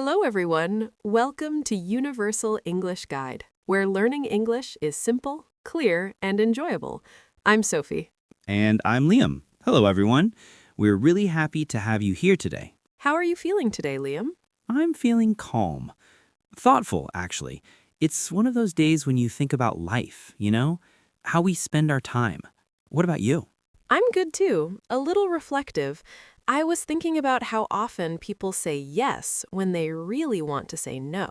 Hello, everyone. Welcome to Universal English Guide, where learning English is simple, clear, and enjoyable. I'm Sophie. And I'm Liam. Hello, everyone. We're really happy to have you here today. How are you feeling today, Liam? I'm feeling calm. Thoughtful, actually. It's one of those days when you think about life, how we spend our time. What about you? I'm good too, a little reflective. I was thinking about how often people say yes when they really want to say no.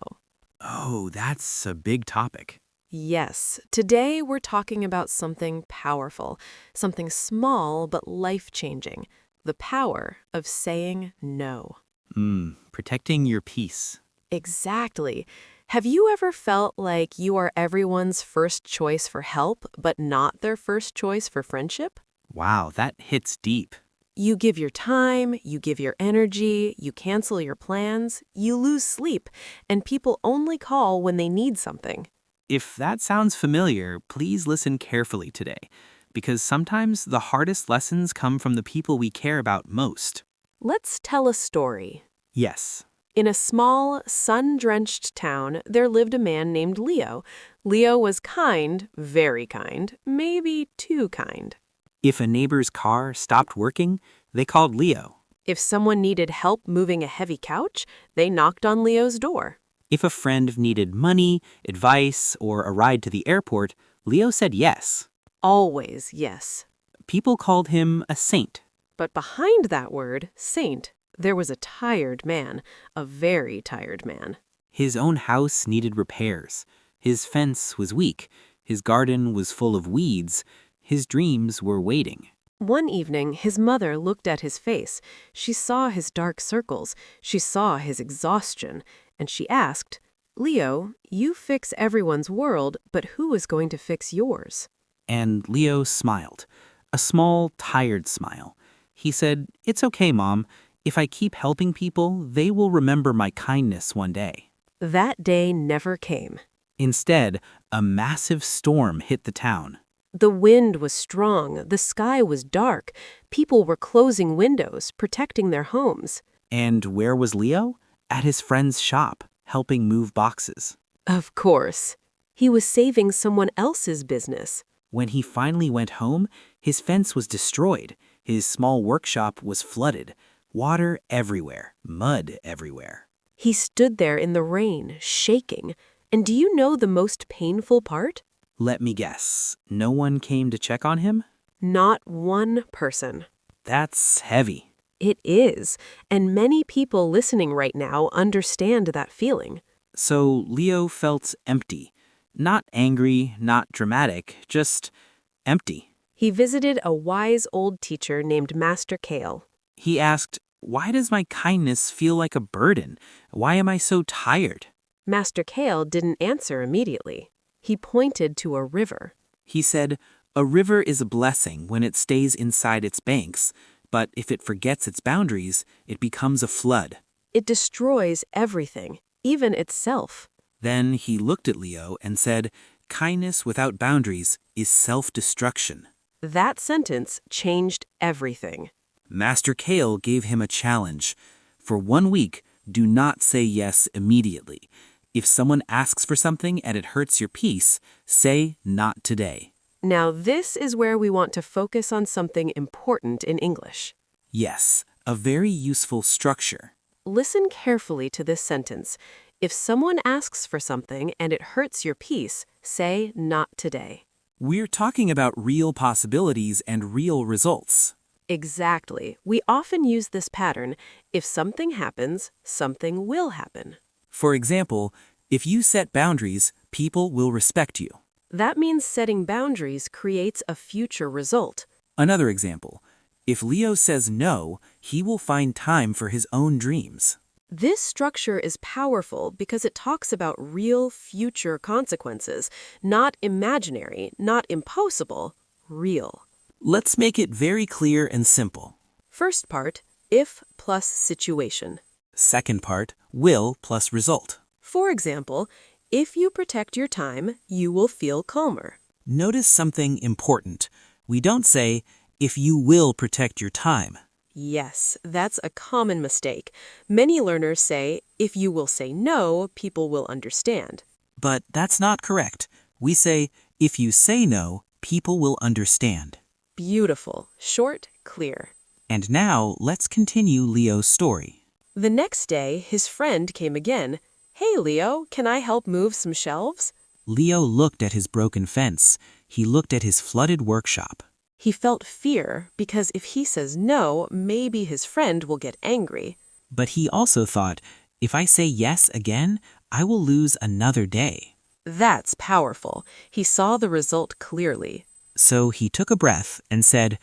Oh, that's a big topic. Yes, today we're talking about something powerful, something small but life-changing, the power of saying no. Protecting your peace. Exactly. Have you ever felt like you are everyone's first choice for help, but not their first choice for friendship? Wow, that hits deep. You give your time, you give your energy, you cancel your plans, you lose sleep, and people only call when they need something. If that sounds familiar, please listen carefully today, because sometimes the hardest lessons come from the people we care about most. Let's tell a story. Yes. In a small, sun-drenched town, there lived a man named Leo. Leo was kind, very kind, maybe too kind. If a neighbor's car stopped working, they called Leo. If someone needed help moving a heavy couch, they knocked on Leo's door. If a friend needed money, advice, or a ride to the airport, Leo said yes. Always yes. People called him a saint. But behind that word, saint, there was a tired man, a very tired man. His own house needed repairs. His fence was weak. His garden was full of weeds. His dreams were waiting. One evening, his mother looked at his face. She saw his dark circles. She saw his exhaustion. And she asked, "Leo, you fix everyone's world, but who is going to fix yours?" And Leo smiled, a small, tired smile. He said, "It's okay, Mom. If I keep helping people, they will remember my kindness one day." That day never came. Instead, a massive storm hit the town. The wind was strong, the sky was dark, people were closing windows, protecting their homes. And where was Leo? At his friend's shop, helping move boxes. Of course. He was saving someone else's business. When he finally went home, his fence was destroyed. His small workshop was flooded. Water everywhere, mud everywhere. He stood there in the rain, shaking. And do you know the most painful part? Let me guess, no one came to check on him? Not one person. That's heavy. It is, and many people listening right now understand that feeling. So Leo felt empty. Not angry, not dramatic, just empty. He visited a wise old teacher named Master Kale. He asked, "Why does my kindness feel like a burden? Why am I so tired?" Master Kale didn't answer immediately. He pointed to a river. He said, "A river is a blessing when it stays inside its banks, but if it forgets its boundaries, it becomes a flood." It destroys everything, even itself. Then he looked at Leo and said, "Kindness without boundaries is self-destruction." That sentence changed everything. Master Kale gave him a challenge. For 1 week, do not say yes immediately. If someone asks for something and it hurts your peace, say not today. Now this is where we want to focus on something important in English. Yes, a very useful structure. Listen carefully to this sentence. If someone asks for something and it hurts your peace, say not today. We're talking about real possibilities and real results. Exactly. We often use this pattern. If something happens, something will happen. For example, if you set boundaries, people will respect you. That means setting boundaries creates a future result. Another example, if Leo says no, he will find time for his own dreams. This structure is powerful because it talks about real future consequences, not imaginary, not impossible, real. Let's make it very clear and simple. First part, if plus situation. Second part, will plus result. For example, if you protect your time, you will feel calmer. Notice something important. We don't say, if you will protect your time. Yes, that's a common mistake. Many learners say, if you will say no, people will understand. But that's not correct. We say, if you say no, people will understand. Beautiful, short, clear. And now, let's continue Leo's story. The next day, his friend came again. Hey, Leo, can I help move some shelves? Leo looked at his broken fence. He looked at his flooded workshop. He felt fear because if he says no, maybe his friend will get angry. But he also thought, if I say yes again, I will lose another day. That's powerful. He saw the result clearly. So he took a breath and said,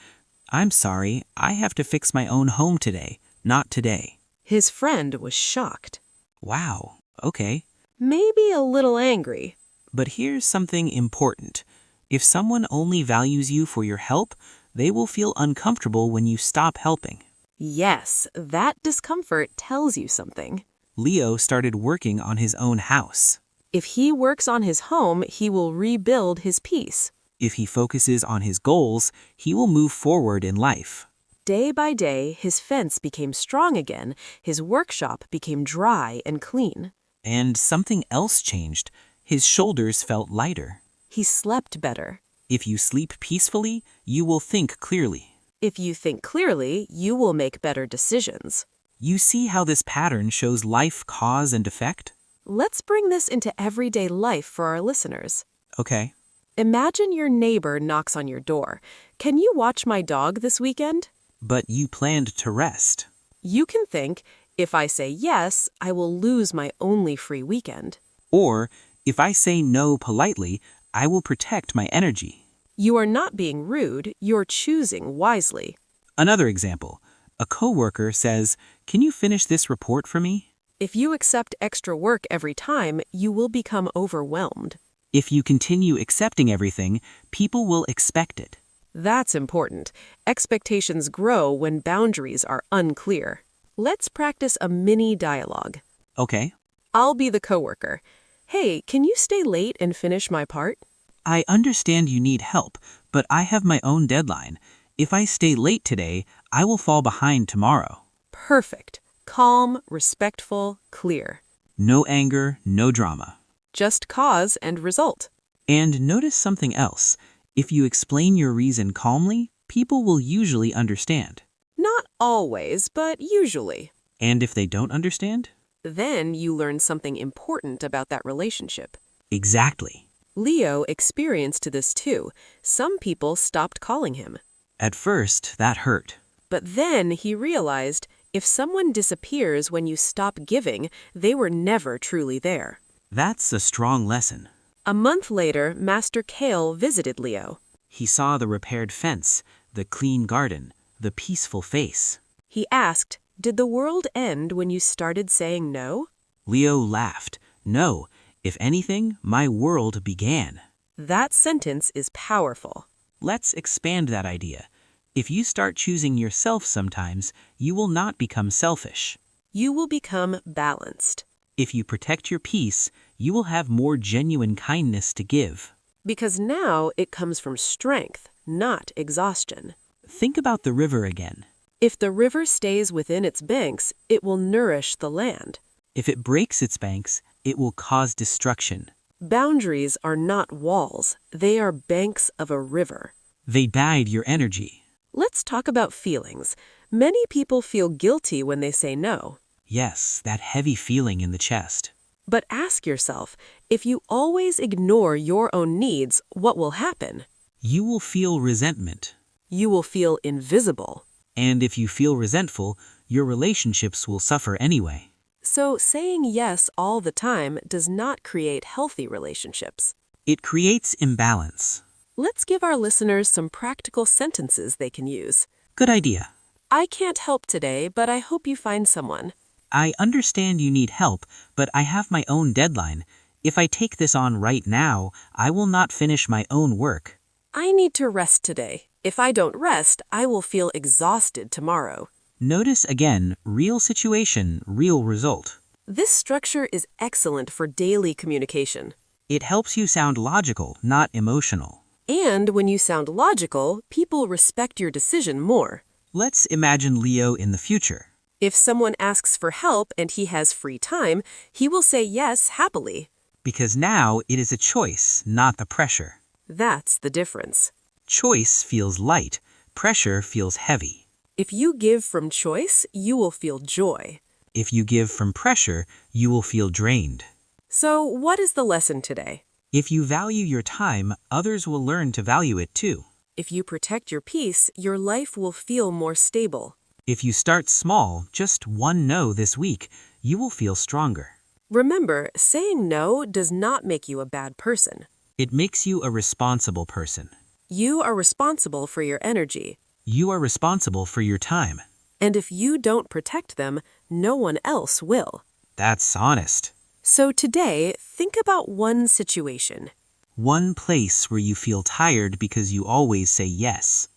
I'm sorry, I have to fix my own home today, not today. His friend was shocked. Wow, okay. Maybe a little angry. But here's something important. If someone only values you for your help, they will feel uncomfortable when you stop helping. Yes, that discomfort tells you something. Leo started working on his own house. If he works on his home, he will rebuild his peace. If he focuses on his goals, he will move forward in life. Day by day, his fence became strong again. His workshop became dry and clean. And something else changed. His shoulders felt lighter. He slept better. If you sleep peacefully, you will think clearly. If you think clearly, you will make better decisions. You see how this pattern shows life cause and effect? Let's bring this into everyday life for our listeners. Okay. Imagine your neighbor knocks on your door. Can you watch my dog this weekend? But you planned to rest. You can think, if I say yes, I will lose my only free weekend. Or, if I say no politely, I will protect my energy. You are not being rude, you're choosing wisely. Another example. A coworker says, can you finish this report for me? If you accept extra work every time, you will become overwhelmed. If you continue accepting everything, people will expect it. That's important. Expectations grow when boundaries are unclear. Let's practice a mini dialogue. Okay. I'll be the coworker. Hey, can you stay late and finish my part? I understand you need help, but I have my own deadline. If I stay late today, I will fall behind tomorrow. Perfect. Calm, respectful, clear. No anger, no drama. Just cause and result. And notice something else. If you explain your reason calmly, people will usually understand. Not always, but usually. And if they don't understand? Then you learn something important about that relationship. Exactly. Leo experienced this too. Some people stopped calling him. At first, that hurt. But then he realized if someone disappears when you stop giving, they were never truly there. That's a strong lesson. A month later, Master Kale visited Leo. He saw the repaired fence, the clean garden, the peaceful face. He asked, did the world end when you started saying no? Leo laughed. No, if anything, my world began. That sentence is powerful. Let's expand that idea. If you start choosing yourself sometimes, you will not become selfish. You will become balanced. If you protect your peace, you will have more genuine kindness to give. Because now it comes from strength, not exhaustion. Think about the river again. If the river stays within its banks, it will nourish the land. If it breaks its banks, it will cause destruction. Boundaries are not walls. They are banks of a river. They guide your energy. Let's talk about feelings. Many people feel guilty when they say no. Yes, that heavy feeling in the chest. But ask yourself, if you always ignore your own needs, what will happen? You will feel resentment. You will feel invisible. And if you feel resentful, your relationships will suffer anyway. So saying yes all the time does not create healthy relationships. It creates imbalance. Let's give our listeners some practical sentences they can use. Good idea. I can't help today, but I hope you find someone. I understand you need help, but I have my own deadline. If I take this on right now, I will not finish my own work. I need to rest today. If I don't rest, I will feel exhausted tomorrow. Notice again, real situation, real result. This structure is excellent for daily communication. It helps you sound logical, not emotional. And when you sound logical, people respect your decision more. Let's imagine Leo in the future. If someone asks for help and he has free time, he will say yes happily. Because now it is a choice, not the pressure. That's the difference. Choice feels light, pressure feels heavy. If you give from choice, you will feel joy. If you give from pressure, you will feel drained. So, what is the lesson today? If you value your time, others will learn to value it too. If you protect your peace, your life will feel more stable. If you start small, just one no this week, you will feel stronger. Remember, saying no does not make you a bad person. It makes you a responsible person. You are responsible for your energy. You are responsible for your time. And if you don't protect them, no one else will. That's honest. So today, think about one situation. One place where you feel tired because you always say yes.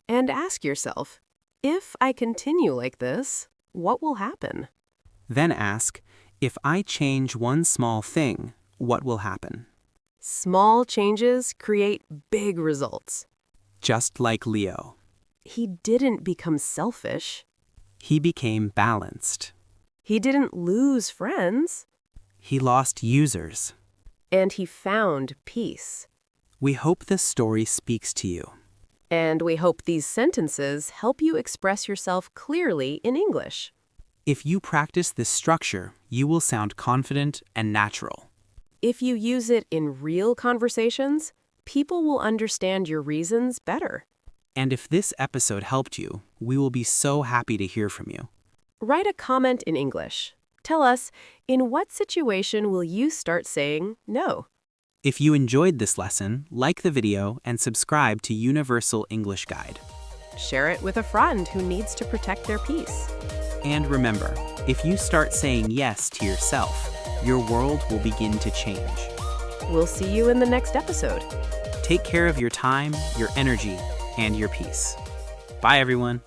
And ask yourself, if I continue like this, what will happen? Then ask, if I change one small thing, what will happen? Small changes create big results. Just like Leo. He didn't become selfish. He became balanced. He didn't lose friends. He lost users. And he found peace. We hope this story speaks to you. And we hope these sentences help you express yourself clearly in English. If you practice this structure, you will sound confident and natural. If you use it in real conversations, people will understand your reasons better. And if this episode helped you, we will be so happy to hear from you. Write a comment in English. Tell us, in what situation will you start saying no? If you enjoyed this lesson, like the video and subscribe to Universal English Guide. Share it with a friend who needs to protect their peace. And remember, if you start saying yes to yourself, your world will begin to change. We'll see you in the next episode. Take care of your time, your energy, and your peace. Bye, everyone.